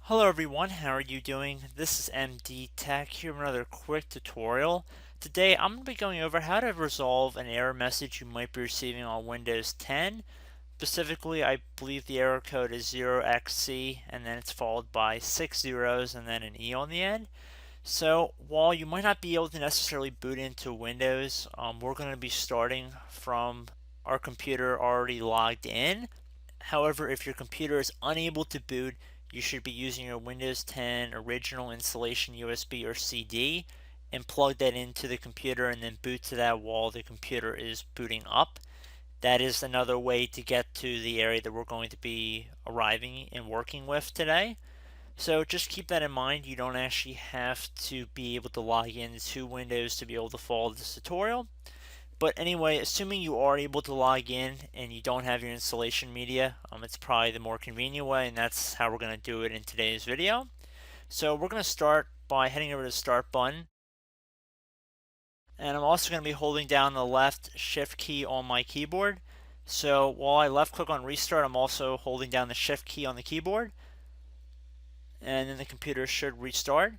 Hello everyone, how are you doing? This is MD Tech here with another quick tutorial. Today I'm going to be going over how to resolve an error message you might be receiving on Windows 10. Specifically, I believe the error code is 0xc and then it's followed by 6 zeros and then an E on the end. So while you might not be able to necessarily boot into Windows, we're going to be starting from our computer already logged in. However, if your computer is unable to boot, you should be using your Windows 10 original installation USB or CD and plug that into the computer and then boot to that while the computer is booting up. That is another way to get to the area that we're going to be arriving and working with today. So just keep that in mind. You don't actually have to be able to log into Windows to be able to follow this tutorial. But anyway, assuming you are able to log in and you don't have your installation media, it's probably the more convenient way, and that's how we're going to do it in today's video. So we're going to start by heading over to the Start button. And I'm also going to be holding down the left Shift key on my keyboard. So while I left click on Restart, I'm also holding down the Shift key on the keyboard. And then the computer should restart.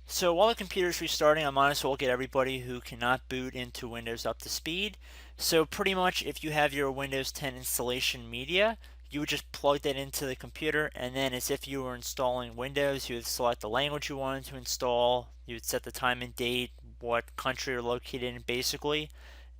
So while the computer is restarting, I might as well get everybody who cannot boot into Windows up to speed. So pretty much if you have your Windows 10 installation media, you would just plug that into the computer, and then as if you were installing Windows, you would select the language you wanted to install, you would set the time and date, what country you're located in basically,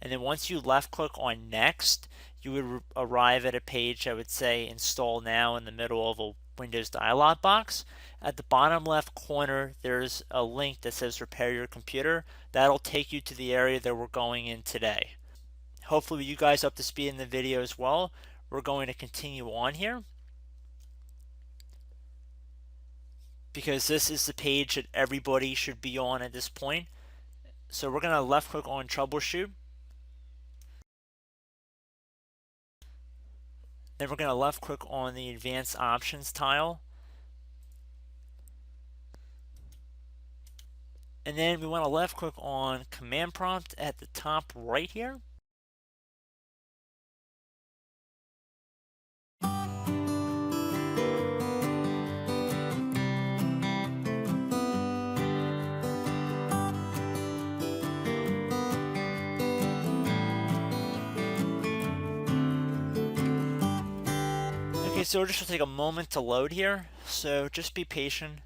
and then once you left click on next, you would arrive at a page that would say install now in the middle of a Windows dialog box. At the bottom left corner, there's a link that says repair your computer. That'll take you to the area that we're going in today. Hopefully you guys up to speed in the video as well. We're going to continue on here because this is the page that everybody should be on at this point. So we're going to left click on troubleshoot. Then we're going to left click on the advanced options tile. And then we want to left click on command prompt at the top right here. Okay, so it just will take a moment to load here, so just be patient.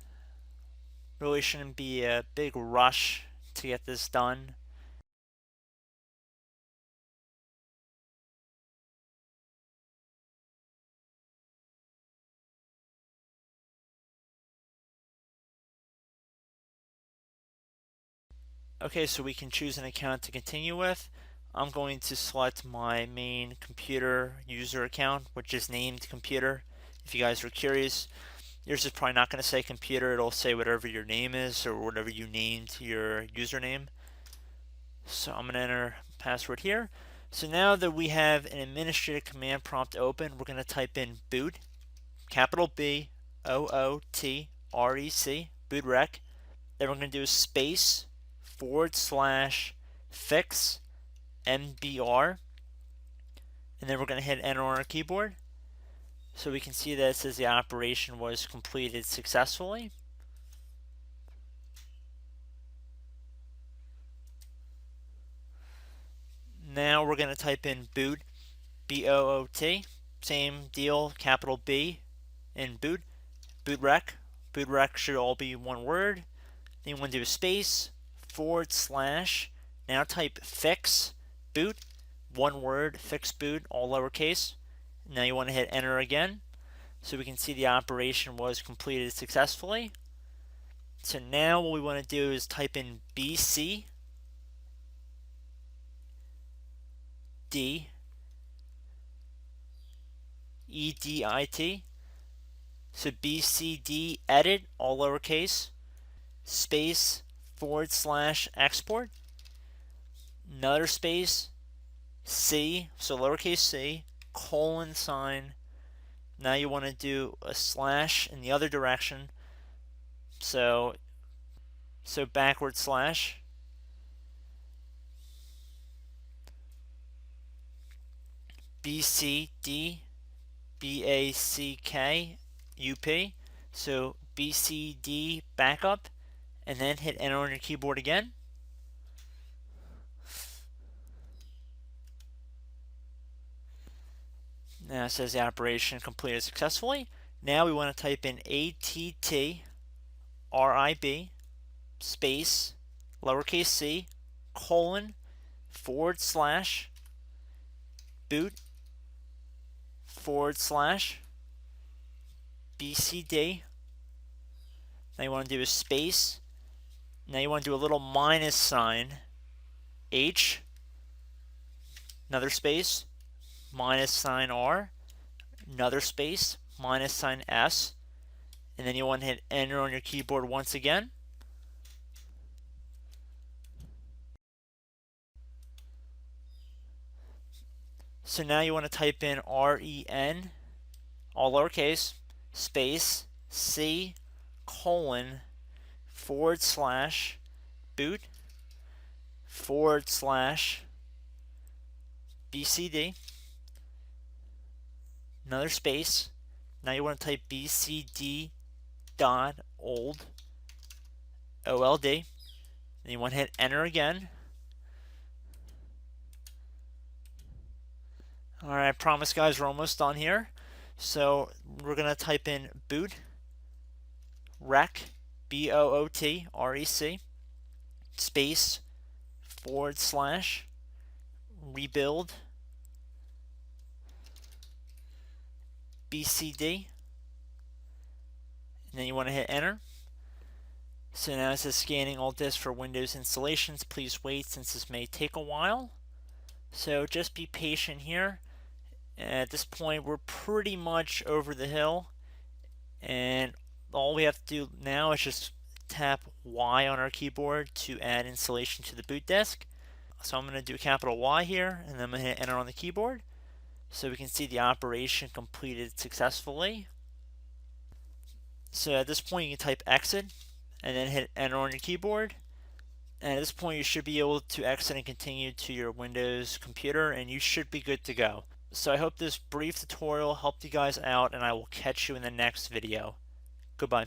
Really shouldn't be a big rush to get this done. Okay, so we can choose an account to continue with. I'm going to select my main computer user account, which is named computer. If you guys are curious, yours is probably not going to say computer, it'll say whatever your name is or whatever you named your username. So I'm going to enter password here. So now that we have an administrative command prompt open, we're going to type in boot, capital B, O-O-T-R-E-C, Bootrec. Then we're going to do a space / fixmbr, and then we're going to hit enter on our keyboard. So we can see that it says the operation was completed successfully. Now we're going to type in boot, B-O-O-T, same deal, capital B in boot, Bootrec. Bootrec should all be one word. Then you want to do a space / now type fix boot, one word, fix boot, all lowercase. Now you want to hit enter again, so we can see the operation was completed successfully. So now what we want to do is type in BC D EDIT. So BCD edit, all lowercase, space / export, another space, C, so lowercase c, :sign. Now you want to do a slash in the other direction. So backward slash. BCD BACK UP. So BCD backup, and then hit enter on your keyboard again. Now it says the operation completed successfully. Now we want to type in ATTRIB space lowercase c colon / boot / BCD. Now you want to do a space. Now you want to do a little minus sign H, another space, minus sign R, another space, minus sign S, and then you want to hit enter on your keyboard once again. So now you want to type in REN, all lowercase, space, C, colon, / boot / BCD, another space. Now you want to type BCD dot old, OLD, and you want to hit enter again. Alright, I promise guys we're almost done here. So we're going to type in boot rec, BOOTREC, space / rebuild BCD, and then you want to hit enter. So now it says scanning all disks for Windows installations. Please wait since this may take a while. So just be patient here. At this point we're pretty much over the hill, and all we have to do now is just tap Y on our keyboard to add installation to the boot disk. So I'm going to do capital Y here, and then I'm going to hit enter on the keyboard. So we can see the operation completed successfully. So at this point you can type exit and then hit enter on your keyboard. And at this point you should be able to exit and continue to your Windows computer, and you should be good to go. So I hope this brief tutorial helped you guys out, and I will catch you in the next video. Goodbye.